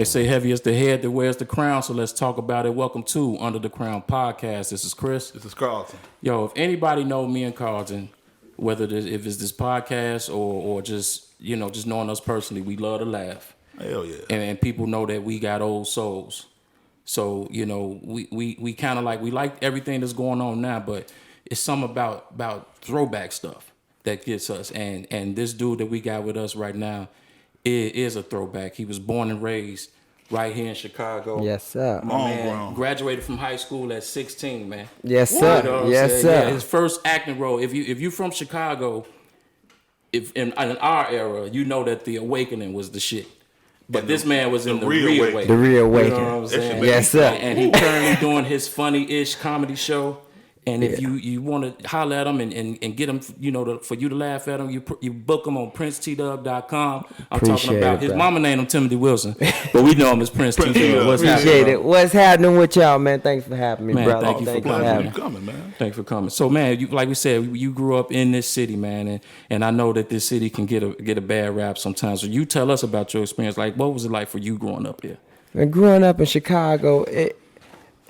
They say heavy is the head that wears the crown, so let's talk about it. Welcome to Under the Crown Podcast. This is Chris. This is Carlton. Yo, if anybody know me and Carlton, whether if it's this podcast or just, you know, just knowing us personally, we love to laugh. Hell yeah. And people know that we got old souls. So, you know, we kind of we like everything that's going on now, but it's something about throwback stuff that gets us. And this dude that we got with us right now is a throwback. He was born and raised right here in Chicago. Yes, sir. My man graduated from high school at 16, man. Yes, sir. You know yes, sir. Yeah, his first acting role. If you from Chicago, if in our era, you know that The Awakening was the shit. But this man was in the Reawakening. The Reawakening. You know what I'm saying? Yes, sir. And he currently doing his funny-ish comedy show. And if you want to holler at him and get him, you know, for you to laugh at him, you book him on PRINCET-DUB.com. I'm talking about his mama named him Timothy Wilson, but we know him as Prince T-Dub. What's Appreciate it. What's happening with y'all, man? Thanks for having me, man, brother. Thank you for coming, man. Thanks for coming. So, man, like we said, you grew up in this city, man, and I know that this city can get a bad rap sometimes. So you tell us about your experience. Like, what was it like for you growing up here? And growing up in Chicago,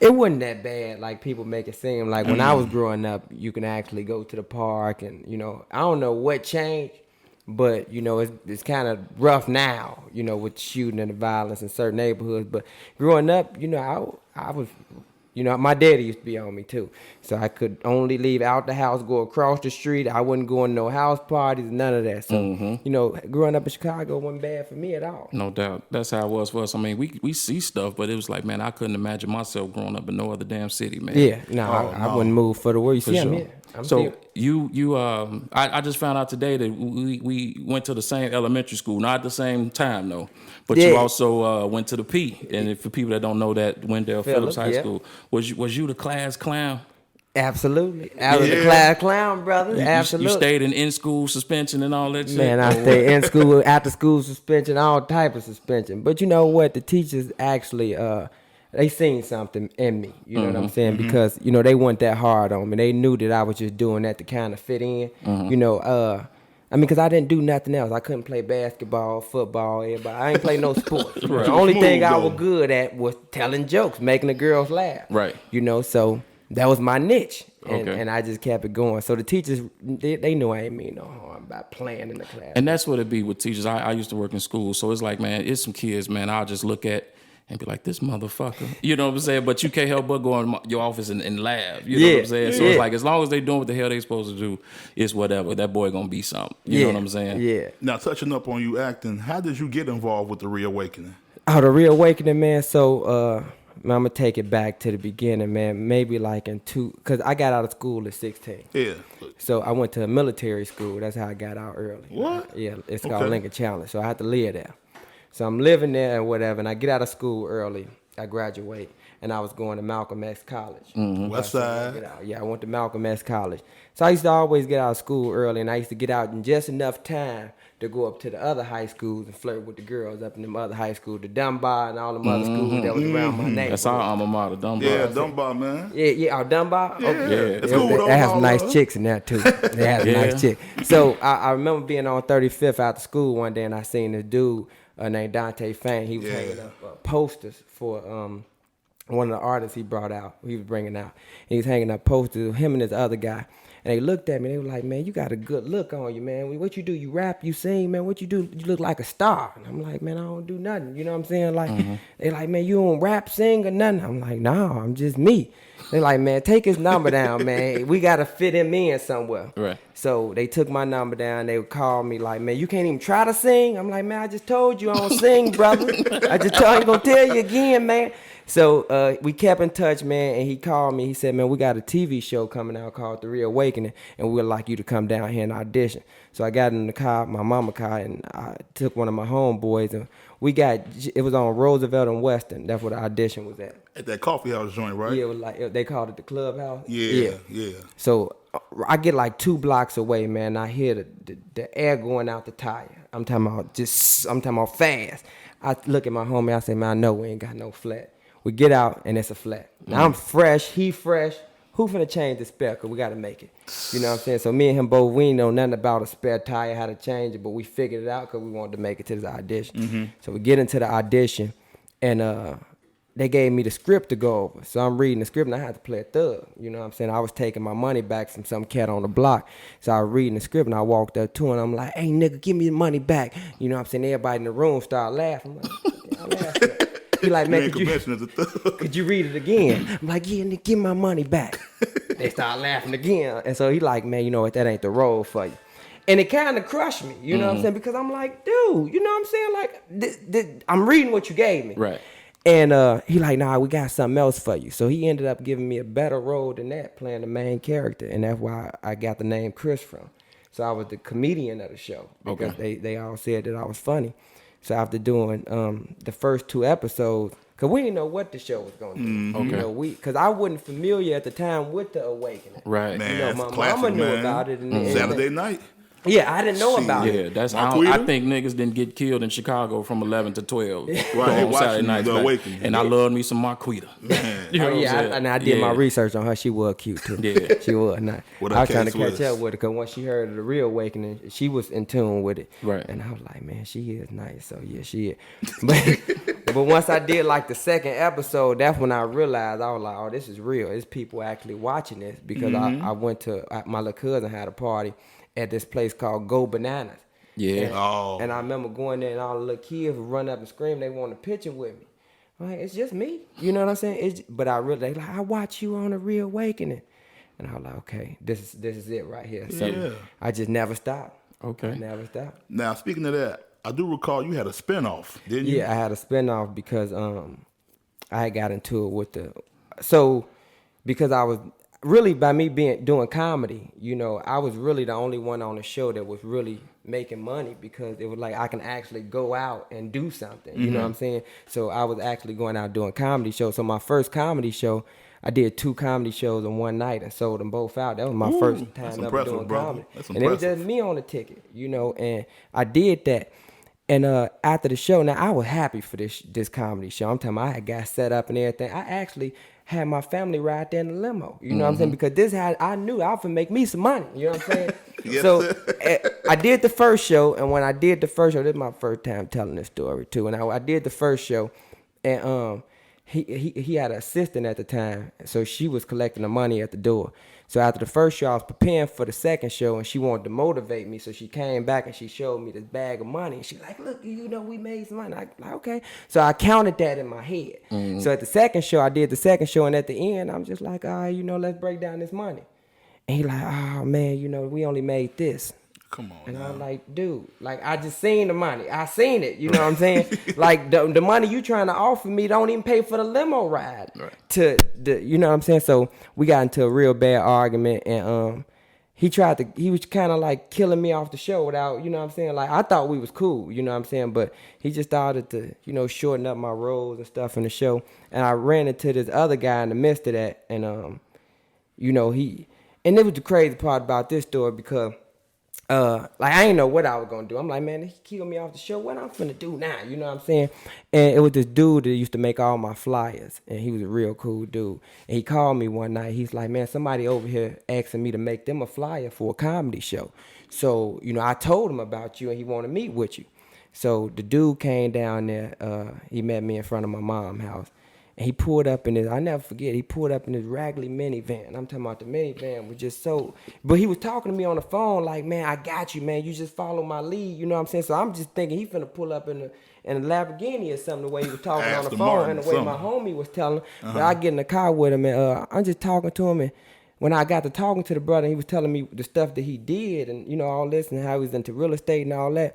it wasn't that bad like people make it seem. Like when I was growing up, you can actually go to the park and, you know, I don't know what changed, but, you know, it's kind of rough now, you know, with shooting and the violence in certain neighborhoods. But growing up, you know, I was, you know, my daddy used to be on me too. So I could only leave out the house, go across the street. I wouldn't go in no house parties, none of that. So, you know, growing up in Chicago wasn't bad for me at all. No doubt. That's how it was for us. I mean, we see stuff, but it was like, man, I couldn't imagine myself growing up in no other damn city, man. Yeah, I wouldn't move for the world. You see, sure. I'm here. I just found out today that we went to the same elementary school, not at the same time though, but you also went to the P. And for people that don't know that, Wendell Phillips High School, was you the class clown? Absolutely. I was the class clown, brother. Absolutely. You stayed in school suspension and all that shit? Man, I stayed in school, after school suspension, all type of suspension. But you know what? The teachers actually, they seen something in me. You know what I'm saying? Because, you know, they weren't that hard on me. They knew that I was just doing that to kind of fit in. You know, I mean, because I didn't do nothing else. I couldn't play basketball, football, everybody. I ain't play no sports. The only thing I was good at was telling jokes, making the girls laugh. Right. You know, so that was my niche. And I just kept it going. So the teachers, they knew I ain't mean no harm by playing in the class. And that's what it be with teachers. I used to work in school, so it's like, man, it's some kids, man, I'll just look at and be like, this motherfucker. You know what I'm saying? But you can't help but go in your office and laugh. You know what I'm saying? So it's like, as long as they doing what the hell they supposed to do, it's whatever. That boy gonna be something. You know what I'm saying? Yeah. Now, touching up on you acting, how did you get involved with the Reawakening? Oh, the Reawakening, man. So, I'm gonna take it back to the beginning, man. Maybe like because I got out of school at 16. Yeah. So I went to a military school. That's how I got out early. What? Yeah, it's called Lincoln Challenge. So I had to live there. So I'm living there and whatever, and I get out of school early. I graduate, and I was going to Malcolm X College. West Side. Yeah, I went to Malcolm X College. So I used to always get out of school early, and I used to get out in just enough time to go up to the other high schools and flirt with the girls up in them other high schools, the Dunbar and all them other schools that was around my neighborhood. That's our alma mater, Dunbar. Yeah, Dunbar, man. Yeah, Dunbar? Yeah, okay. it's cool. They have some nice chicks in there, too. They have some nice chicks. So I remember being on 35th after school one day, and I seen this dude named Dante Fane. He was hanging up posters for one of the artists he brought out, he was bringing out. He was hanging up posters of him and this other guy. And they looked at me, they were like, man, you got a good look on you, man. What you do? You rap, you sing, man. What you do? You look like a star. And I'm like, man, I don't do nothing. You know what I'm saying? Like, they like, man, you don't rap, sing, or nothing. I'm like, no, I'm just me. They're like, man, take his number down, man. We got to fit him in somewhere. Right. So they took my number down. They would call me like, man, you can't even try to sing? I'm like, man, I just told you I don't sing, brother. I ain't going to tell you again, man. So we kept in touch, man, and he called me. He said, man, we got a TV show coming out called The Reawakening, and we'd like you to come down here and audition. So I got in the car, my mama car, and I took one of my homeboys, and it was on Roosevelt and Western. That's where the audition was at. At that coffee house joint, right? Yeah, it was like, they called it the Clubhouse. Yeah. So I get like 2 blocks away, man. I hear the air going out the tire. I'm talking about fast. I look at my homie, I say, man, I know we ain't got no flat. We get out, and it's a flat. Now, I'm fresh, he fresh. Who finna change the spare? Because we got to make it. You know what I'm saying? So me and him both, we ain't know nothing about a spare tire, how to change it, but we figured it out because we wanted to make it to this audition. So we get into the audition, and they gave me the script to go over. So I'm reading the script and I had to play a thug. You know what I'm saying? I was taking my money back from some cat on the block. So I was reading the script and I walked up to him and I'm like, hey, nigga, give me the money back. You know what I'm saying? Everybody in the room started laughing. I'm like, y'all laughing at? He like, man, could you read it again? I'm like, yeah, nigga, give my money back. They start laughing again. And so he like, man, you know what? That ain't the role for you. And it kind of crushed me, you know what I'm saying? Because I'm like, dude, you know what I'm saying? Like, I'm reading what you gave me. Right. And he like, nah, we got something else for you. So he ended up giving me a better role than that, playing the main character. And that's why I got the name Chris from. So I was the comedian of the show because they all said that I was funny. So after doing the first 2 episodes, because we didn't know what the show was going to do. Okay. You know, because I wasn't familiar at the time with The Awakening. Right. Man, You know, that's my classic, mama knew man. about it. And Saturday night. Yeah, I didn't know about Yeah, it. that's I think niggas didn't get killed in Chicago from 11 to 12 Right, on watching Saturday nights. The Awakening. And I loved me some Marquita. Man. You know what I'm saying? And I did my Yeah. research on her. She was cute too. Yeah. She was nice. What I was her trying to case catch was. up with her because once she heard of the real awakening, she was in tune with it. Right. And I was like, man, she is nice. So yeah, she is. But once I did like the second episode, that's when I realized I was like, oh, this is real. It's people actually watching this because I went to my little cousin had a party at this place called Go Bananas. Yeah. And I remember going there and all the little kids would run up and scream they want a picture with me. I'm like, it's just me. You know what I'm saying? But I really, they like, I watch you on The Real Awakening. And I was like, okay, this is it right here. So I just never stopped. Okay. I never stopped. Now, speaking of that, I do recall you had a spinoff, didn't you? Yeah, I had a spinoff because I got into it with because I was really, by me doing comedy, you know, I was really the only one on the show that was really making money because it was like I can actually go out and do something. You know what I'm saying? So I was actually going out doing comedy shows. So my first comedy show, I did 2 comedy shows in one night and sold them both out. That was my first time ever doing comedy. And it was just me on the ticket, you know, and I did that. And after the show, now I was happy for this comedy show. I'm talking about I had got set up and everything. I actually had my family ride there in the limo. You know what I'm saying? Because this had I knew I was gonna make me some money. You know what I'm saying? Yes, so I did the first show, and when I did the first show, this is my first time telling this story too. And I did the first show, and he had an assistant at the time, so she was collecting the money at the door. So after the first show, I was preparing for the second show, and she wanted to motivate me. So she came back and she showed me this bag of money. And she's like, look, you know, we made some money. I like, okay. So I counted that in my head. So at the second show, I did the second show, and at the end, I'm just like, all right, you know, let's break down this money. And he like, oh, man, you know, we only made this. Come on. And now. I'm like, dude, like, I just seen the money. I seen it. You know what I'm saying? Like, the money you trying to offer me don't even pay for the limo ride. Right. You know what I'm saying? So we got into a real bad argument, and he was kind of like killing me off the show without, you know what I'm saying? Like, I thought we was cool, you know what I'm saying? But he just started to, you know, shorten up my roles and stuff in the show. And I ran into this other guy in the midst of that, and, you know, and it was the crazy part about this story because, like, I didn't know what I was gonna do. I'm like, man, he killed me off the show. What I'm finna do now? You know what I'm saying? And it was this dude that used to make all my flyers, and he was a real cool dude. And he called me one night. He's like, man, somebody over here asking me to make them a flyer for a comedy show. So, you know, I told him about you, and he wanted to meet with you. So the dude came down there. He met me in front of my mom's house. And he pulled up in his, I never forget, he pulled up in his raggedy minivan. I'm talking about the minivan was just so, but he was talking to me on the phone like, man, I got you, man. You just follow my lead. You know what I'm saying? So I'm just thinking he finna pull up in a Lamborghini or something, the way he was talking on the phone and the way my homie was telling him. But I get in the car with him and I'm just talking to him, and when I got to talking to the brother, he was telling me the stuff that he did and, you know, all this and how he was into real estate and all that.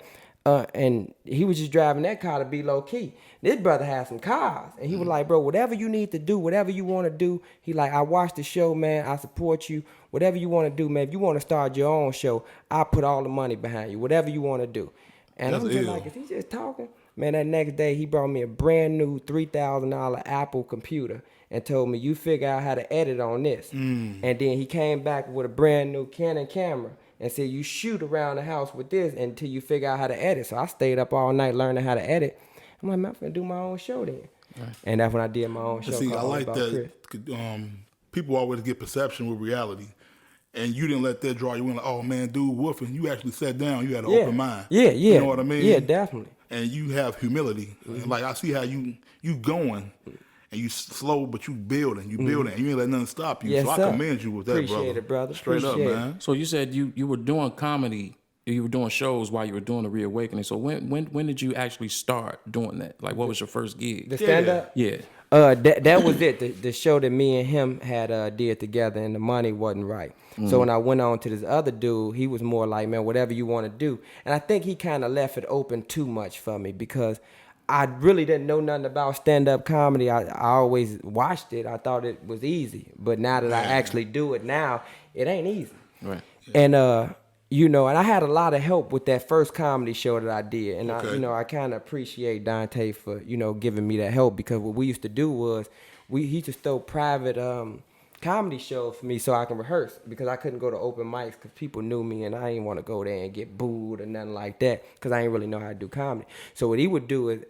And he was just driving that car to be low key. This brother had some cars, and he was like, bro, whatever you need to do, whatever you want to do. He like, I watched the show, man. I support you. Whatever you want to do, man. If you want to start your own show, I'll put all the money behind you. Whatever you want to do. And I'm just like, is he just talking? Man, that next day, he brought me a brand new $3,000 Apple computer and told me, you figure out how to edit on this. And then he came back with a brand new Canon camera and said, you shoot around the house with this until you figure out how to edit. So I stayed up all night learning how to edit. I'm like, man, I'm going to do my own show then. Right. And that's when I did my own show. See, I like that. People always get perception with reality. And you didn't let that draw you in like, oh, man, dude, woofing. You actually sat down. You had an open mind. Yeah. You know what I mean? Yeah, definitely. and you have humility. And like I see how you going, and you slow, but you building, and you ain't let nothing stop you. Yes, so sir. I commend you with that, Appreciate it, brother. Straight Appreciate up, it. man. So you said you were doing comedy, you were doing shows while you were doing the reawakening. So when did you actually start doing that? Like, what was your first gig? The stand up. Yeah. That was it. The show that me and him had did together, and the money wasn't right. So when I went on to this other dude, he was more like, man, whatever you want to do. And I think he kind of left it open too much for me because I really didn't know nothing about stand-up comedy. I always watched it. I thought it was easy. But now that I actually do it now, it ain't easy. Right. And, and I had a lot of help with that first comedy show that I did. And, I kind of appreciate Dante for, giving me that help because what we used to do was he used to throw private comedy shows for me so I can rehearse because I couldn't go to open mics because people knew me and I didn't want to go there and get booed or nothing like that because I didn't really know how to do comedy. So what he would do is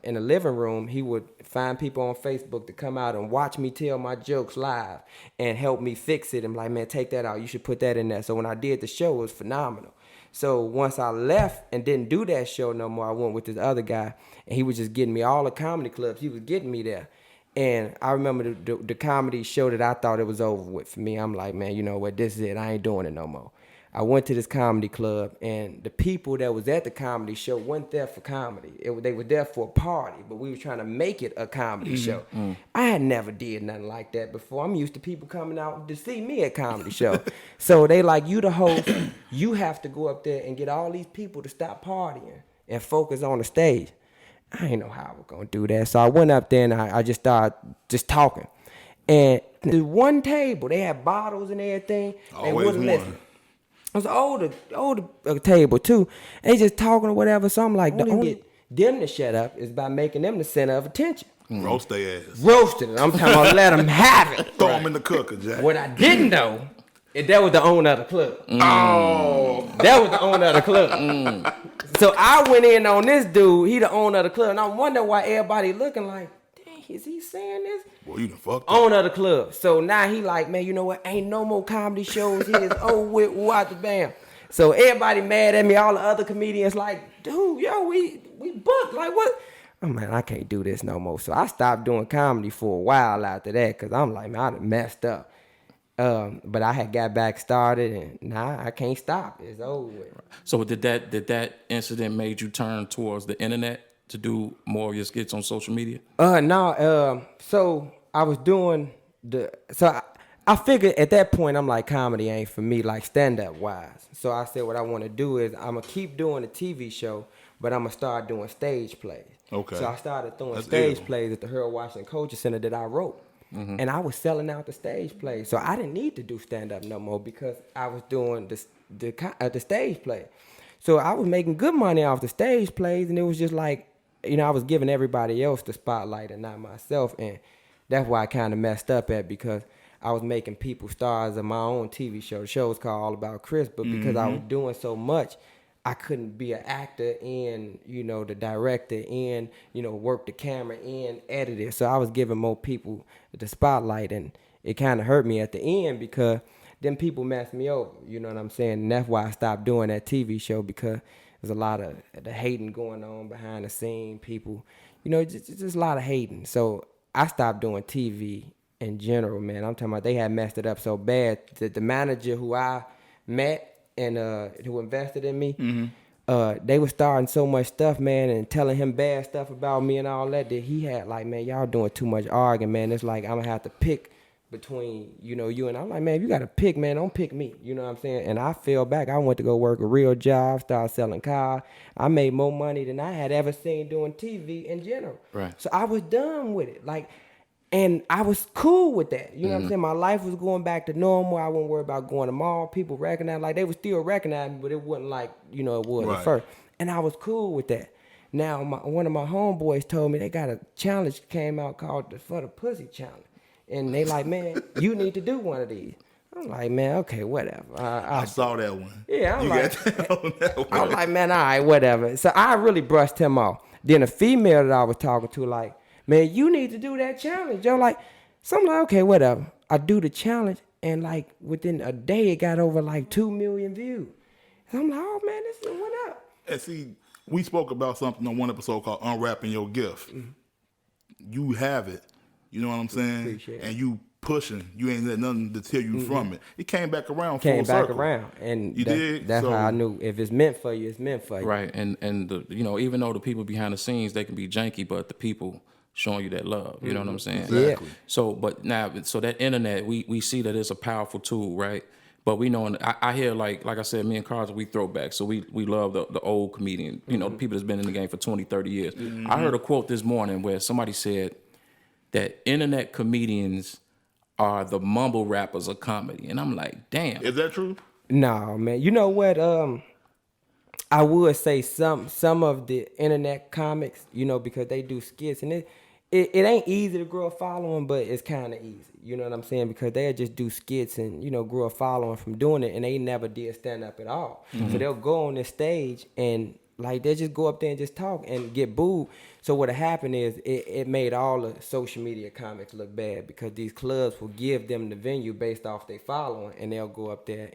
in the living room, he would find people on Facebook to come out and watch me tell my jokes live and help me fix it. I'm like, man, take that out. You should put that in there. So when I did the show, it was phenomenal. So once I left and didn't do that show no more, I went with this other guy and he was just getting me all the comedy clubs. He was getting me there. And I remember the comedy show that I thought it was over with for me. I'm like, man, you know what? This is it. I ain't doing it no more. I went to this comedy club, and the people that was at the comedy show weren't there for comedy. They were there for a party, but we were trying to make it a comedy show. I had never did nothing like that before. I'm used to people coming out to see me at comedy show. So they like, you the host, you have to go up there and get all these people to stop partying and focus on the stage. I didn't know how I was going to do that. So I went up there and I just started just talking. And the one table, they had bottles and everything. They wouldn't listen. It was an older table too. And they just talking or whatever. So I'm like, the only get them to shut up is by making them the center of attention. Roast their ass. Roasted it. I'm talking about let them have it. Throw them in the cooker, Jack. What I didn't know is that was the owner of the club. Oh. That was the owner of the club. So I went in on this dude. He the owner of the club. And I wonder why everybody looking like, dang, is he saying this? Well, you done fucked up. Owner of the club. So now he like, man, you know what? Ain't no more comedy shows here. It's over with. What the bam. So everybody mad at me. All the other comedians like, dude, yo, we booked. Like, what? Oh, man, I can't do this no more. So I stopped doing comedy for a while after that because I'm like, man, I done messed up. But I had got back started, and now I can't stop. It's over with. So did that incident made you turn towards the internet to do more of your skits on social media? No. So I was doing I figured at that point I'm like, comedy ain't for me, like stand up wise. So I said what I want to do is I'm gonna keep doing a TV show, but I'm gonna start doing stage plays. Okay. So I started throwing stage plays at the Harold Washington Culture Center that I wrote. Mm-hmm. And I was selling out the stage plays. So I didn't need to do stand-up no more because I was doing the stage play. So I was making good money off the stage plays, and it was just like, I was giving everybody else the spotlight and not myself. And that's why I kind of messed up at because I was making people stars of my own TV show. The show was called All About Chris, but because I was doing so much, I couldn't be an actor and, the director and, work the camera and edit it. So I was giving more people the spotlight, and it kind of hurt me at the end because then people messed me over. You know what I'm saying? And that's why I stopped doing that TV show because there's a lot of the hating going on behind the scene. People, just a lot of hating. So I stopped doing TV in general, man. I'm talking about they had messed it up so bad that the manager who I met and who invested in me, they were starting so much stuff, man, and telling him bad stuff about me and all that he had like, man, y'all doing too much arguing, man. It's like I'm gonna have to pick between, you and I'm like, man, if you gotta pick, man, don't pick me. You know what I'm saying? And I fell back. I went to go work a real job, started selling cars. I made more money than I had ever seen doing TV in general. Right. So I was done with it. Like, and I was cool with that. You know what I'm saying? My life was going back to normal. I wasn't worried about going to mall. People recognized, like they would still recognize me, but it wasn't like, it was at first. And I was cool with that. Now, one of my homeboys told me they got a challenge came out called the For the Pussy Challenge. And they like, man, you need to do one of these. I'm like, man, okay, whatever. I saw that one. Yeah, I'm like, that one. I'm like, man, all right, whatever. So I really brushed him off. Then a female that I was talking to, like, man, you need to do that challenge. Yo, like, so I'm like, okay, whatever. I do the challenge, and like within a day, it got over like 2 million views. And I'm like, oh man, this went up. And see, we spoke about something on one episode called Unwrapping Your Gift. You have it. You know what I'm saying? Appreciate it. And you pushing. You ain't let nothing deter you from it. It came back around Came full back circle. around, and You did? that's So- how I knew if it's meant for you, it's meant for you. Right, and the, you know, even though the people behind the scenes, they can be janky, but the people showing you that love, you know what I'm saying? Exactly. So, but now, so that internet, we see that it's a powerful tool, right? But we know, and I hear like I said, me and Carlton, we throw back. So we love the old comedian, you know, the people that's been in the game for 20, 30 years. I heard a quote this morning where somebody said that internet comedians are the mumble rappers of comedy. And I'm like, damn. Is that true? No, man. You know what? I would say some of the internet comics, you know, because they do skits, and it ain't easy to grow a following, but it's kind of easy. You know what I'm saying? Because they'll just do skits and, you know, grow a following from doing it, and they never did stand up at all. So they'll go on this stage and like they just go up there and just talk and get booed. So what happened is it made all the social media comics look bad, because these clubs will give them the venue based off their following, and they'll go up there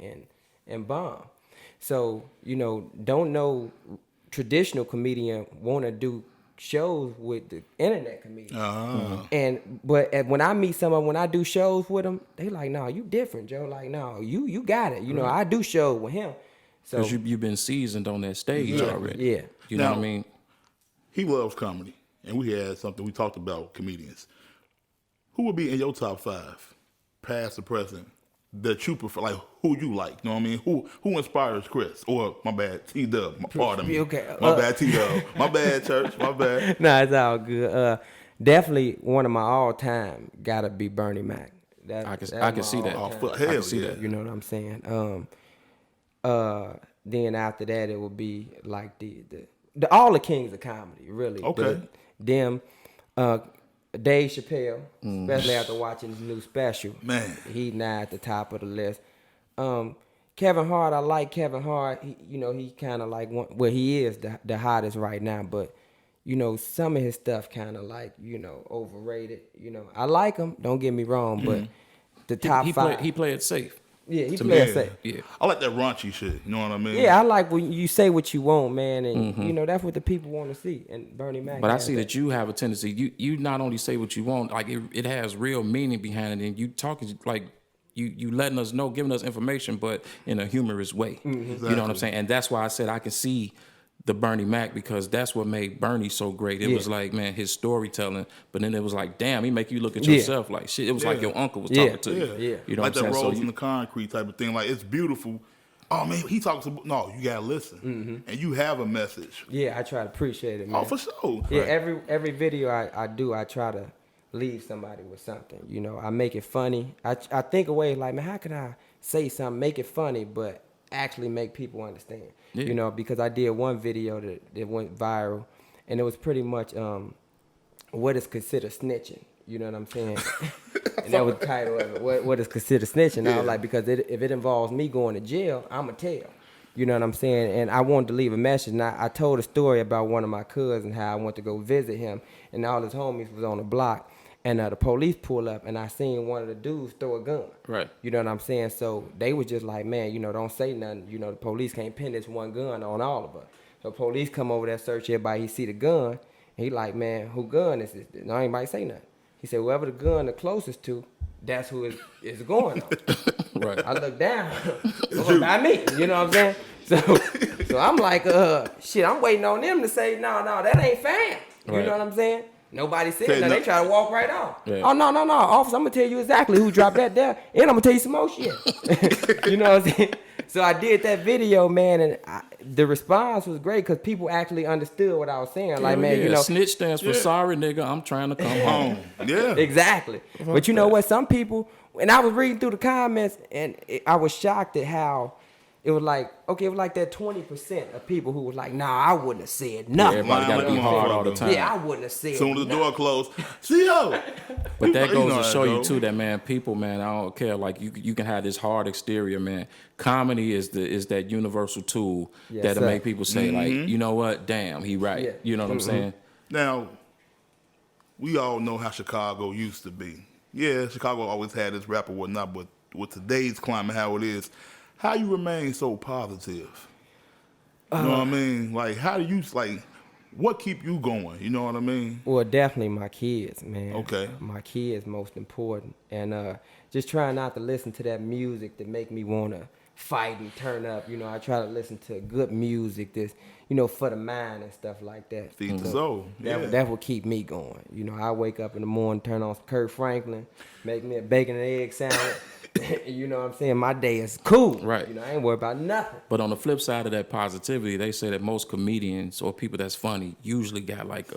and bomb. So, you know, don't know traditional comedian want to do shows with the internet comedian. But when I meet someone, when I do shows with them, they like, no, you different, Joe. Like, no, you got it. You know, I do shows with him. So Because you've been seasoned on that stage already. Yeah. You know Now- what I mean? He loves comedy, and we had something we talked about comedians. Who would be in your top 5, past or present, that you prefer? Like, who you like? You know what I mean? Who inspires Chris? Or my bad, T-Dub. Pardon me. Okay, My bad, T-Dub. My bad, church. My bad. Nah, it's all good. Definitely one of my all time gotta be Bernie Mac. I can see that. Oh, all-time. hell I can see yeah. that. You know what I'm saying? Then after that, it would be like the all the kings of comedy, really. Okay. Them, Dave Chappelle, especially after watching his new special. Man. He now at the top of the list. Kevin Hart, I like Kevin Hart. He kind of like he is the hottest right now, but you know, some of his stuff kind of like, you know, overrated. You know, I like him, don't get me wrong, but the top five. He played it safe. Yeah, he to played me. it safe. Yeah. I like that raunchy shit. You know what I mean? Yeah, I like when you say what you want, man, and you know that's what the people want to see. And Bernie Mac. But I has see that you have a tendency. You not only say what you want, like it has real meaning behind it, and you talking like you letting us know, giving us information, but in a humorous way. You know what I'm saying? And that's why I said I can see the Bernie Mac, because that's what made Bernie so great. It was like, man, his storytelling, but then it was like, damn, he make you look at yourself like shit. It was like your uncle was talking to you. Yeah. You know like what I'm that saying? Rose in the Concrete type of thing. Like, it's beautiful. Oh, man, he talks about... No, you got to listen. And you have a message. Yeah, I try to appreciate it, man. Oh, for sure. Yeah, every video I do, I try to leave somebody with something. You know, I make it funny. I think away like, man, how can I say something, make it funny, but actually make people understand? Yeah. You know, because I did one video that went viral, and it was pretty much what is considered snitching. You know what I'm saying? And that was the title of it. What is considered snitching? I was like, because if it involves me going to jail, I'ma tell. You know what I'm saying? And I wanted to leave a message. And I told a story about one of my cousins, how I went to go visit him, and all his homies was on the block. And the police pulled up, and I seen one of the dudes throw a gun. Right. You know what I'm saying? So they was just like, man, you know, don't say nothing. You know, the police can't pin this one gun on all of us. So police come over there, search everybody. He see the gun, and he like, man, who gun is this? No, anybody say nothing. He said, whoever the gun the closest to, that's who it's going on. Right. I look down. What about me? You know what I'm saying? So I'm like, shit, I'm waiting on them to say, no, that ain't fair. You Right. know what I'm saying? Nobody said Say nothing. no. They try to walk right off. Yeah. Oh, no, officer, I'm going to tell you exactly who dropped that there, and I'm going to tell you some more shit. You know what I'm saying? So I did that video, man, and the response was great because people actually understood what I was saying. Like, man, yeah. you know. Snitch stands for sorry, nigga, I'm trying to come home. Yeah. Exactly. But you know what? Some people, and I was reading through the comments, and I was shocked at how it was like, okay, it was like that 20% of people who was like, nah, I wouldn't have said nothing. Everybody got to be hard all the time. Yeah, I wouldn't have said Soon as the nothing. door closed, CO. But that You goes know to how show it you go. too that, man, people, man, I don't care. Like you can have this hard exterior, man. Comedy is that universal tool Yes, that'll sir. make people say, like, you know what, damn, he right. Yeah. You know what I'm saying? Now, we all know how Chicago used to be. Yeah, Chicago always had its rap or whatnot, but with today's climate, how it is, how you remain so positive? You know what I mean? Like, how do you like? What keep you going? You know what I mean? Well, definitely my kids, man. Okay. My kids most important, and just trying not to listen to that music that make me want to fight and turn up. You know, I try to listen to good music that's, you know, for the mind and stuff like that. Feed the soul. That will keep me going. You know, I wake up in the morning, turn on some Kurt Franklin, make me a bacon and egg sandwich. You know what I'm saying? My day is cool. Right. You know, I ain't worried about nothing. But on the flip side of that positivity, they say that most comedians or people that's funny usually got like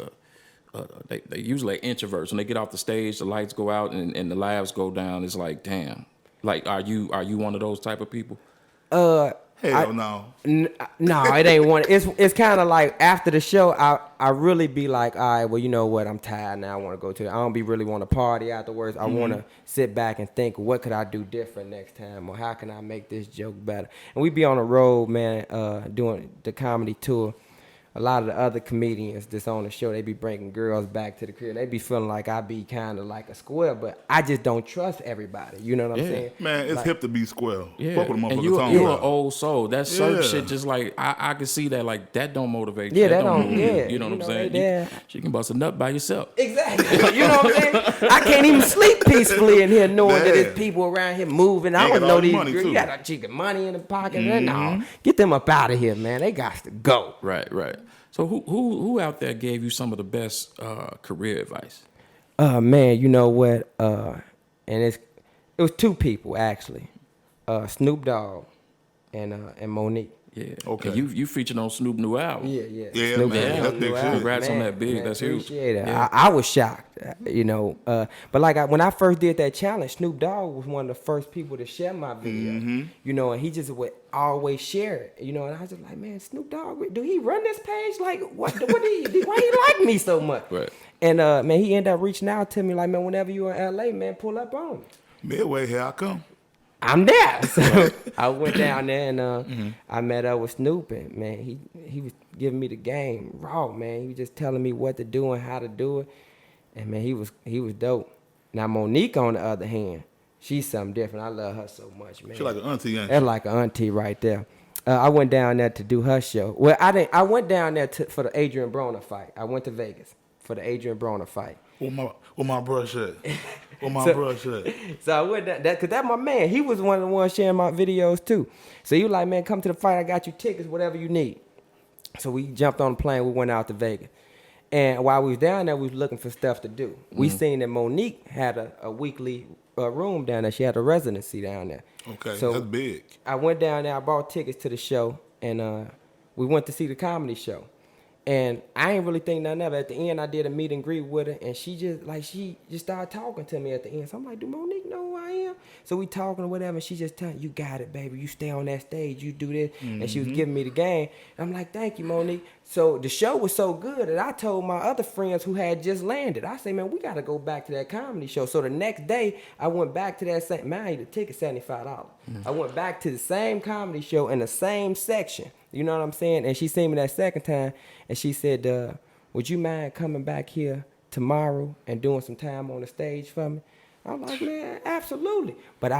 they usually introverts. When they get off the stage, the lights go out and the laughs go down. It's like, damn. Like, are you one of those type of people? Hell no. No, it ain't one. It's kind of like after the show, I really be like, all right, well, you know what? I'm tired now. I want to go to. I don't be really want to party afterwards. I want to sit back and think, what could I do different next time, or how can I make this joke better? And we be on the road, man, doing the comedy tour. A lot of the other comedians that's on the show, they be bringing girls back to the crib. They be feeling like I be kind of like a square, but I just don't trust everybody. You know what I'm saying? Man, it's like, hip to be square. Yeah, Fuck with a and motherfucker you're an old soul. That surf Yeah. shit, just like I can see that. Like that don't motivate. Yeah, you. that don't- move you. yeah, You know what I'm you know, saying? they- She can bust a nut by yourself. Exactly. You know what I'm saying? I can't even sleep peacefully in here knowing that Yeah. there's people around here moving. I They don't got know all the these money, girls. too. You got a chicken money in the pocket. No, get them up out of here, man. They got to go. Right. So who out there gave you some of the best career advice? Man, you know what? And it was two people actually, Snoop Dogg and Monique. Yeah. Okay. And you featured on Snoop new album. Yeah, Snoop man, Dogg that's new big shit. album. Congrats on that, big. Man, That's huge. appreciate it. Yeah. I was shocked, you know. But like when I first did that challenge, Snoop Dogg was one of the first people to share my video. You know, and he just would always share it. You know, and I was just like, man, Snoop Dogg, do he run this page? Like, what do he? Why he like me so much? Right. And man, he ended up reaching out to me like, man, whenever you in LA, man, pull up on me. Midway, here I come. I'm there. So I went down there and I met up with Snoop, and man, he was giving me the game raw, man. He was just telling me what to do and how to do it. And man, he was dope. Now Monique, on the other hand, she's something different. I love her so much, man. She like an auntie, ain't she? That's like an auntie right there. I went down there to do her show. Well, I didn't. I went down there for the Adrian Broner fight. I went to Vegas for the Adrian Broner fight. Where my brush at? Where my brush at? So I went that cause that's my man. He was one of the ones sharing my videos too. So he was like, man, come to the fight. I got you tickets, whatever you need. So we jumped on the plane. We went out to Vegas. And while we was down there, we was looking for stuff to do. We seen that Monique had a weekly room down there. She had a residency down there. Okay, so that's big. I went down there. I bought tickets to the show, and we went to see the comedy show. And I ain't really think nothing of it. At the end, I did a meet and greet with her, and she just started talking to me at the end. So I'm like, do Monique know who I am? So we talking or whatever, and she just telling, you got it, baby. You stay on that stage. You do this. And she was giving me the game. And I'm like, thank you, Monique. So the show was so good that I told my other friends who had just landed, I say, man, we got to go back to that comedy show. So the next day, I went back to that same, man, I the ticket $75. I went back to the same comedy show in the same section. You know what I'm saying? And she seen me that second time, and she said, would you mind coming back here tomorrow and doing some time on the stage for me? I'm like, man, absolutely. But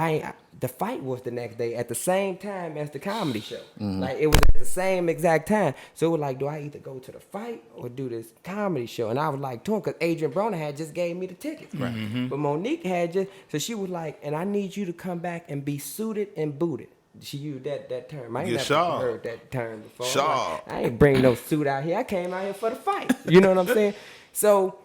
the fight was the next day at the same time as the comedy show. Like, it was at the same exact time. So it was like, do I either go to the fight or do this comedy show? And I was like, to him, because Adrian Broner had just gave me the tickets. Right. But Monique had just, so she was like, and I need you to come back and be suited and booted. She used that term. I ain't never heard that term before. Like, I ain't bring no suit out here. I came out here for the fight. You know what I'm saying? So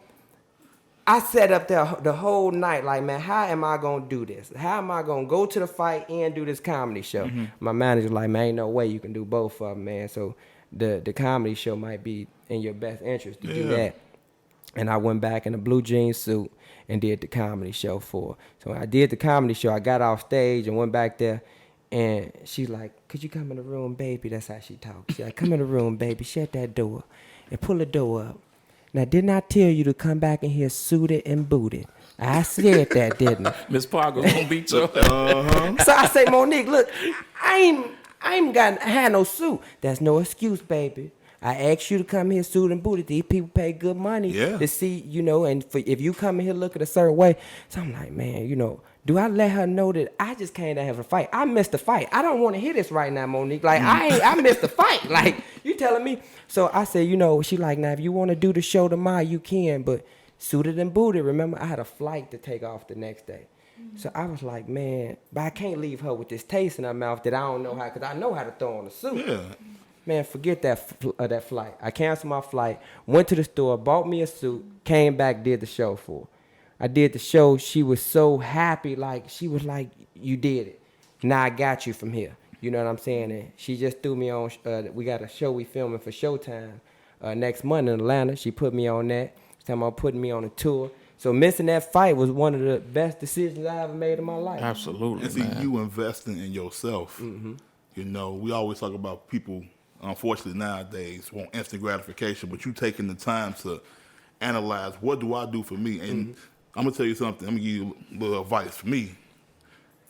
I sat up there the whole night like, man, how am I going to do this? How am I going to go to the fight and do this comedy show? My manager was like, man, ain't no way you can do both of them, man. So the comedy show might be in your best interest to do that. And I went back in a blue jean suit and did the comedy show for her. So when I did the comedy show, I got off stage and went back there. And she's like, could you come in the room, baby? That's how she talks. She's like, come in the room, baby. Shut that door and pull the door up. Now, didn't I tell you to come back in here suited and booted? I said that, didn't I? Miss Parker's gonna beat you. So I say, Monique, look, I ain't had no suit. That's no excuse, baby. I asked you to come here suited and booted. These people pay good money to see, and if you come in here looking a certain way. So I'm like, man, do I let her know that I just came to have a fight? I missed the fight. I don't want to hear this right now, Monique. Like, I missed the fight. Like, you telling me? So I said, she like, now, if you want to do the show tomorrow, you can, but suited and booted. Remember, I had a flight to take off the next day. So I was like, man, but I can't leave her with this taste in her mouth that I don't know how, because I know how to throw on a suit. Yeah. Man, forget that flight. I canceled my flight, went to the store, bought me a suit, came back, did the show for her. I did the show. She was so happy. Like, she was like, you did it. Now I got you from here. You know what I'm saying? And she just threw me on. We got a show we filming for Showtime next month in Atlanta. She put me on that. She's talking about putting me on a tour. So missing that fight was one of the best decisions I ever made in my life. Absolutely, and see, man. you investing in yourself. Mm-hmm. We always talk about people, unfortunately nowadays, want instant gratification, but you taking the time to analyze, what do I do for me? And I'm going to tell you something. I'm going to give you a little advice for me.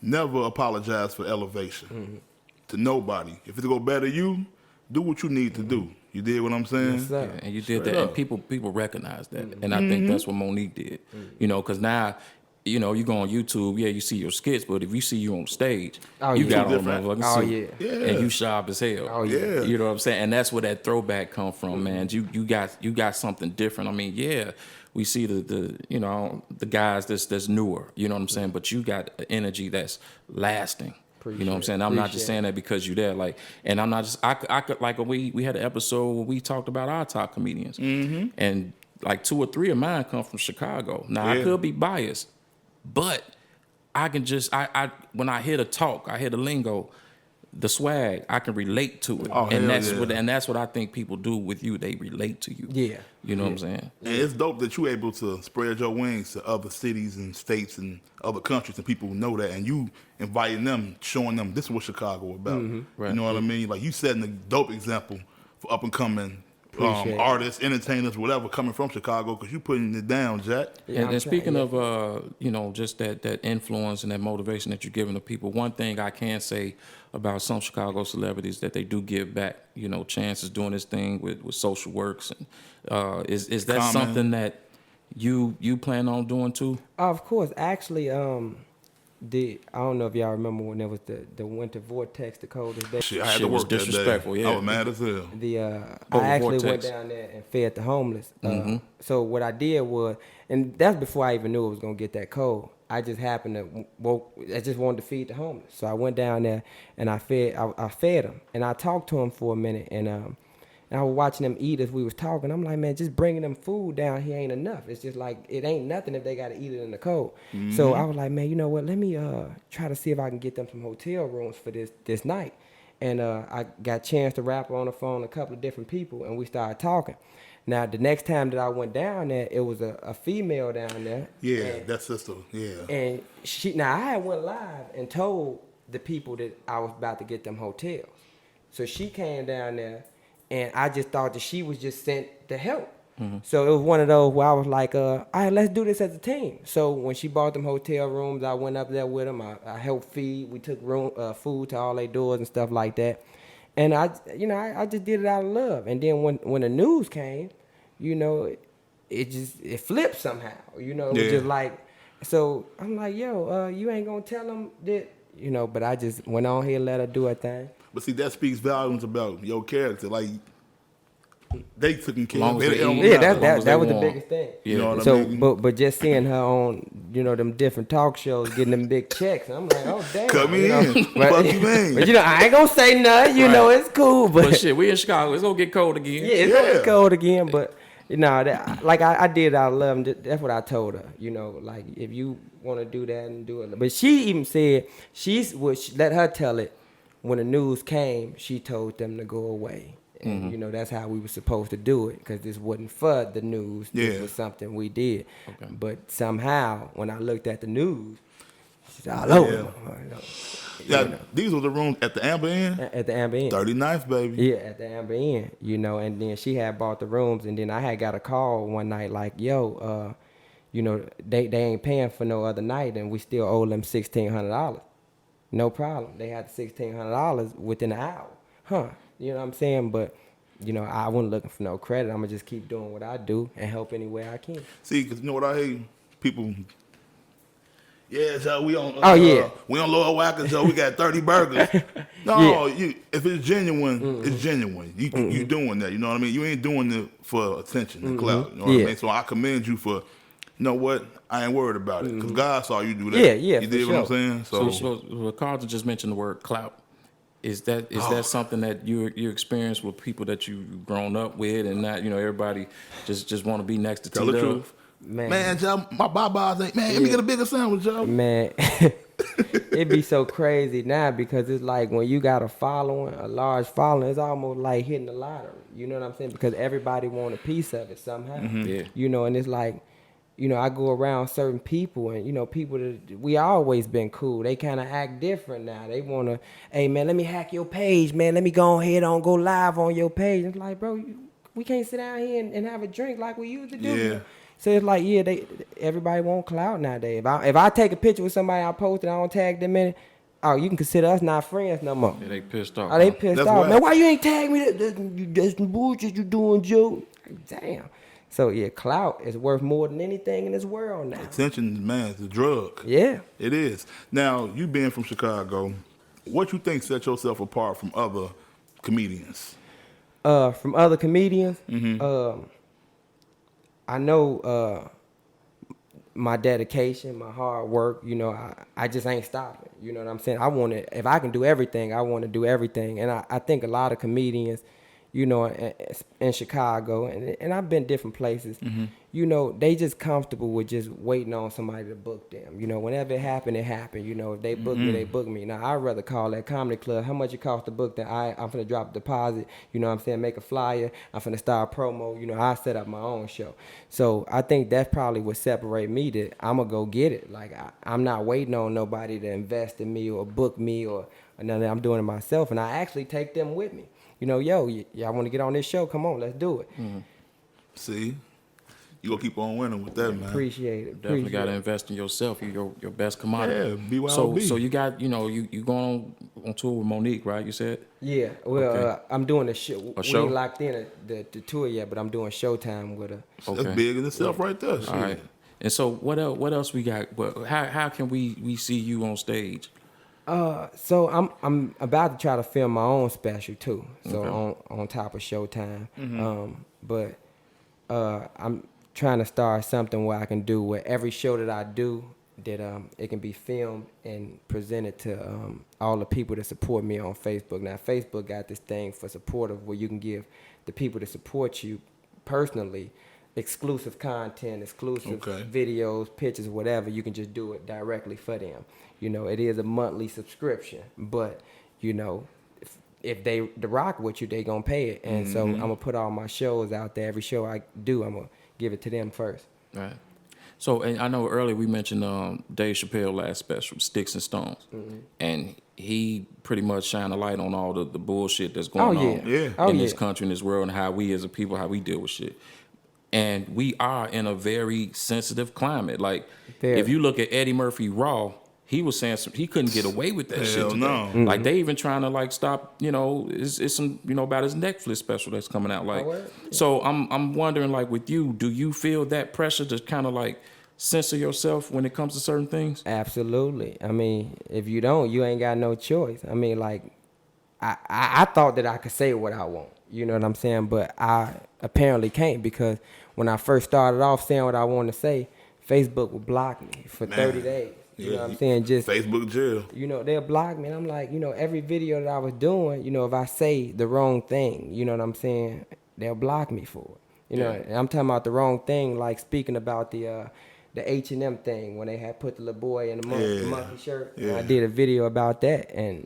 Never apologize for elevation to nobody. If it's going to better you, do what you need to do. You did what I'm saying? Yes, sir. Yeah, and you did that, and people recognize that, and I think that's what Monique did. Because now, you go on YouTube, you see your skits, but if you see you on stage, you got on motherfucking suit, and you sharp as hell. Oh yeah, you know what I'm saying, and that's where that throwback come from, man. You got something different. I mean, we see the guys that's newer, you know what I'm saying, but you got energy that's lasting. You know what I'm saying? I'm not just saying that because you're there. Like, and I'm not just, I could, like, we had an episode where we talked about our top comedians. And like 2 or 3 of mine come from Chicago. Now, I could be biased, but I can just, when I hear the talk, I hear the lingo, the swag, I can relate to it. And that's what I think people do with you. They relate to you. Yeah. You know what I'm saying? And it's dope that you're able to spread your wings to other cities and states and other countries, and people know that, and you inviting them, showing them this is what Chicago about. Right. You know what I mean? Like, you setting a dope example for up and coming artists, entertainers, whatever, coming from Chicago, because you putting it down, Jack. Yeah, and speaking of, just that influence and that motivation that you're giving to people, one thing I can say about some Chicago celebrities that they do give back, chances doing this thing with social works. And is that something that you plan on doing too? Of course. Actually, I don't know if y'all remember when there was the winter vortex, the coldest day. Shit, I had to work disrespectful, that day. yeah. I was mad as hell. I actually went down there and fed the homeless. So what I did was, and that's before I even knew it was gonna get that cold. I just happened to I just wanted to feed the homeless. So I went down there and I fed them, and I talked to them for a minute, and I was watching them eat as we was talking. I'm like, man, just bringing them food down here ain't enough. It's just like, it ain't nothing if they got to eat it in the cold. So I was like, man, you know what? Let me try to see if I can get them some hotel rooms for this night. And I got a chance to rap on the phone a couple of different people, and we started talking. Now, the next time that I went down there, it was a female down there. Yeah, that sister, yeah. And I had went live and told the people that I was about to get them hotels. So she came down there, and I just thought that she was just sent to help. So it was one of those where I was like, all right, let's do this as a team. So when she bought them hotel rooms, I went up there with them. I helped feed. We took food to all their doors and stuff like that. And I just did it out of love. And then when the news came, it flipped somehow. It was just like, so I'm like, yo, you ain't gonna tell them that, but I just went on here and let her do her thing. But see, that speaks volumes about your character. Like, they took care Long of as it. they eat. Yeah, As that was the want. biggest thing. You know what I mean? But just seeing her on, them different talk shows, getting them big checks, I'm like, oh damn. Come in. Fuck you, man. But I ain't gonna say nothing. It's cool. But shit, we in Chicago. It's gonna get cold again. Yeah, it's gonna get cold again. But I did it out of love. And that's what I told her. Like, if you want to do that and do it. But she even said let her tell it. When the news came, she told them to go away. And, that's how we were supposed to do it, because this wasn't for the news. This was something we did. Okay. But somehow, when I looked at the news, she's all over. These were the rooms at the Amber Inn? At the Amber Inn. 39th, baby. Yeah, at the Amber Inn, and then she had bought the rooms, and then I had got a call one night like, yo, they ain't paying for no other night, and we still owe them $1,600. No problem. They had the $1,600 within an hour. You know what I'm saying? But, you know, I wasn't looking for no credit. I'm gonna just keep doing what I do and help any way I can. See, because you know what I hate? People. Yeah, so we on. We on Lower Wacker, so we got 30 burgers. No, if it's genuine, it's genuine. You doing that, you know what I mean? You ain't doing it for attention and clout, you know what I mean? So I commend you for, you know what? I ain't worried about it because God saw you do that. Yeah, you did what I'm saying? So Carlton just mentioned the word clout. Is that something that you experience with people that you've grown up with, and not, you know, everybody just want to be next to Tell the truth. Man, Joe, my Babas ain't, man, let me get a bigger sandwich, Joe. Man, it be so crazy now because it's like when you got a following, a large following, it's almost like hitting the lottery. You know what I'm saying? Because everybody want a piece of it somehow. Yeah. You know, and it's like, you know, I go around certain people and, you know, people that we always been cool. They kind of act different now. They want to, hey, man, let me hack your page, man. Let me go ahead and go live on your page. It's like, bro, we can't sit down here and have a drink like we used to do. Yeah. So it's like, everybody want clout nowadays. If I take a picture with somebody I post and I don't tag them in it, oh, you can consider us not friends no more. Yeah, they pissed off. Oh, they pissed That's off. why. Man, why you ain't tag me? That's some bullshit you doing, Joe. Damn. So, yeah, clout is worth more than anything in this world now. Attention, man, is a drug. Yeah. It is. Now, you being from Chicago, what you think set yourself apart from other comedians? From other comedians, I know my dedication, my hard work, you know, I just ain't stopping. You know what I'm saying? If I can do everything, I want to do everything. And I think a lot of comedians, you know, in Chicago, and I've been different places, you know, they just comfortable with just waiting on somebody to book them. You know, whenever it happened, it happened. You know, if they book me, they book me. Now, I'd rather call that comedy club, how much it costs to book that? I'm going to drop a deposit, you know what I'm saying, make a flyer, I'm going to start a promo, you know, I set up my own show. So I think that's probably what separate me, that I'm going to go get it. Like, I'm not waiting on nobody to invest in me or book me or nothing. I'm doing it myself, and I actually take them with me. You know, yo, y'all want to get on this show? Come on, let's do it. See? You gonna keep on winning with that, man. Appreciate it. Definitely got to invest in yourself. You're your best commodity. Yeah, BYOB. So you got, you know, you going on tour with Monique, right? You said? Yeah, well, Okay. I'm doing a show. A show? We ain't locked in the tour yet, but I'm doing Showtime with her. Okay. That's big in itself right there. Shit. All right. And so what else we got? How can we see you on stage? So I'm about to try to film my own special too. So Okay. on top of Showtime. But I'm trying to start something where I can do where every show that I do, that it can be filmed and presented to all the people that support me on Facebook. Now Facebook got this thing for supportive where you can give the people that support you personally exclusive content, exclusive videos, pictures, whatever. You can just do it directly for them. You know, it is a monthly subscription, but you know, if they rock with you, they gonna pay it. And so I'm gonna put all my shows out there. Every show I do, I'm gonna give it to them first. Right. So, and I know earlier we mentioned Dave Chappelle last special, Sticks and Stones, and he pretty much shined a light on all the bullshit that's going on in this country, in this world, and how we as a people, how we deal with shit. And we are in a very sensitive climate. Like, if you look at Eddie Murphy Raw, he was saying he couldn't get away with that shit today. No. Like, they even trying to like stop, you know, it's some, you know, about his Netflix special that's coming out. Like, so I'm wondering, like, with you, do you feel that pressure to kind of like censor yourself when it comes to certain things? Absolutely. I mean, if you don't, you ain't got no choice. I mean, like, I thought that I could say what I want. You know what I'm saying? But I apparently can't, because when I first started off saying what I wanted to say, Facebook would block me for 30 days. You know what I'm saying? Just Facebook jail. You know, they'll block me. And I'm like, you know, every video that I was doing, you know, if I say the wrong thing, you know what I'm saying, they'll block me for it. You know, and I'm talking about the wrong thing, like speaking about the H&M thing when they had put the little boy in the monkey shirt. And I did a video about that, and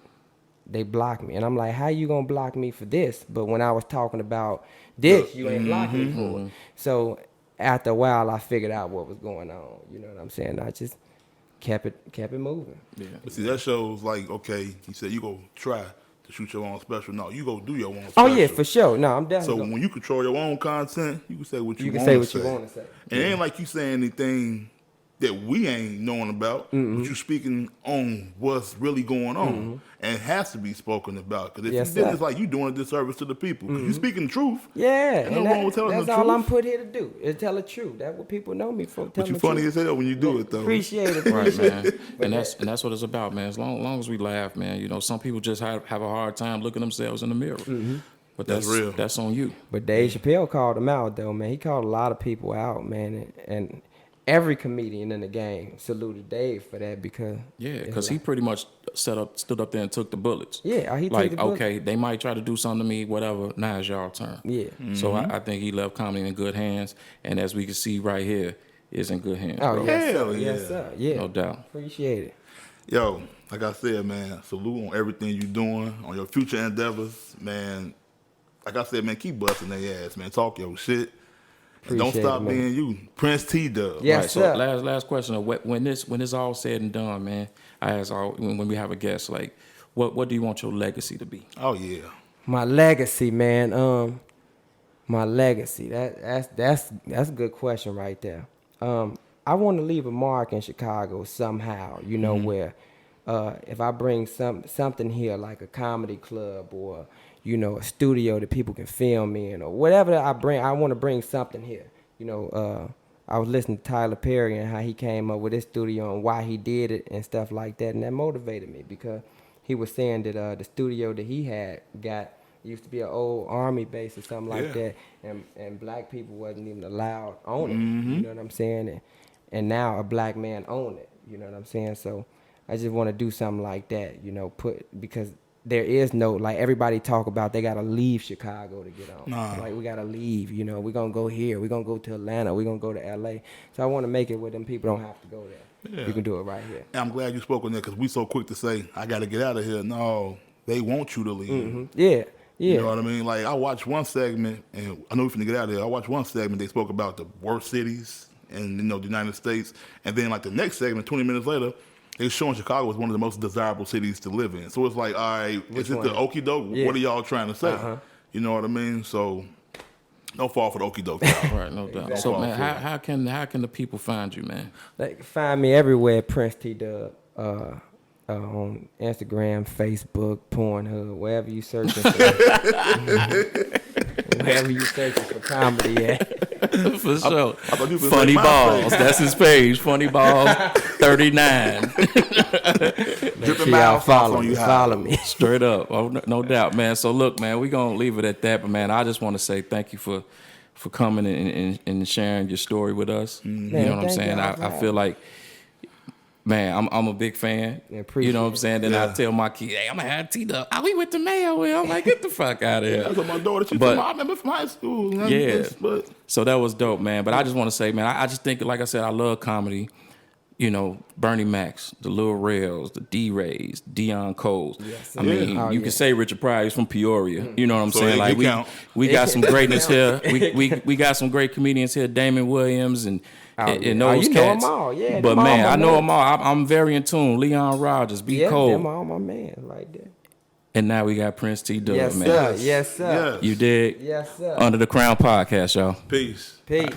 they blocked me. And I'm like, how you gonna block me for this? But when I was talking about this, you ain't blocked me for it. So after a while, I figured out what was going on. You know what I'm saying? I just kept it moving. Yeah. But see, that shows like, okay, he said you go try to shoot your own special. No, you go do your own special. Oh yeah, for sure. No, I'm definitely. So when you control your own content, you can say what you want to say. You can say what you want to say. And it ain't like you saying anything that we ain't knowing about, but you speaking on what's really going on, and it has to be spoken about. Because if you didn't, it's like you doing a disservice to the people. Because you speaking the truth. Yeah, Ain't no wrong with telling that's the all truth. I'm put here to do is tell the truth. That's what people know me for. But you funny as hell when you do it, though. Appreciate it, Right, man. And that's what it's about, man. As long as we laugh, man. You know, some people just have a hard time looking themselves in the mirror. But that's real. That's on you. But Dave Chappelle called him out, though, man. He called a lot of people out, man, and every comedian in the game saluted Dave for that because he pretty much stood up there and took the bullets. Yeah, he took like the bullets. okay, they might try to do something to me, whatever. Now it's y'all turn. Yeah. So I think he left comedy in good hands, and as we can see right here, is in good hands. Oh bro. yes, Hell sir. yeah. Yes, sir. Yeah, No doubt. Appreciate it. Yo, like I said, man, salute on everything you doing, on your future endeavors, man. Like I said, man, keep busting their ass, man. Talk your shit. And don't Appreciate stop it, man. being you. Prince-T-Dub. Yes, Right, sir. so last question. When this all said and done, man, I ask when we have a guest, like, what do you want your legacy to be? Oh, yeah. My legacy, man. My legacy. That's a good question right there. I want to leave a mark in Chicago somehow. You know where, if I bring something here like a comedy club or a studio that people can film in or whatever I bring, I want to bring something here. I was listening to Tyler Perry and how he came up with his studio and why he did it and stuff like that, and that motivated me because he was saying that the studio that he had used to be an old army base or something like that, and black people wasn't even allowed on it. You know what I'm saying? And now a black man own it. You know what I'm saying? So I just want to do something like that. Because there is no, like everybody talk about they gotta leave Chicago to get on. Like we gotta leave. We're gonna go here. We're gonna go to Atlanta. We're gonna go to LA. So I want to make it where them people don't have to go there. Yeah. You can do it right here. And I'm glad you spoke on that because we so quick to say, I got to get out of here. No, they want you to leave. Yeah. You know what I mean? Like, I watched one segment, and I know we're finna get out of here. I watched one segment, they spoke about the worst cities in the United States. And then, like, the next segment, 20 minutes later, they showing Chicago as one of the most desirable cities to live in. So it's like, all right, is it the okie doke? Yeah. What are y'all trying to say? You know what I mean? So, no fall for the okie doke. Right, no doubt. So, man, how can the people find you, man? They can find me everywhere, Prince-T-Dub. On Instagram, Facebook, Pornhub, wherever you searching for. Wherever you searching for comedy at. For sure. I thought you was Funny like, Balls. That's his page. Funny Balls 39. Make sure y'all follow me. Straight up. Oh, no doubt, man. So look, man, we're gonna leave it at that. But man, I just want to say thank you for coming and sharing your story with us. You know what I'm saying? I feel like, man, I'm a big fan. You know what I'm saying? Then I tell my kid, hey, I'm gonna have T-Dub. We went to Mayo. I'm like, get the fuck out of here. That's what my daughter, she told me, I remember from high school. But so that was dope, man. But I just want to say, man, I just think, like I said, I love comedy. Bernie Macs, the Lil Rels, the D-Rays, Deion Coles. Yes, I mean, you can say Richard Pryor is from Peoria. You know what I'm saying? Like we got some greatness here. We got some great comedians here, Damon Williams and those you cats. Know them all. Yeah, but man, I know them all. I'm very in tune. Leon Rogers, B. Cole. Them all my man right there. And now we got Prince-T-Dub, yes, man. Sir. Yes, sir. You dig? Yes, sir. Under the Crown Podcast, y'all. Peace. Peace.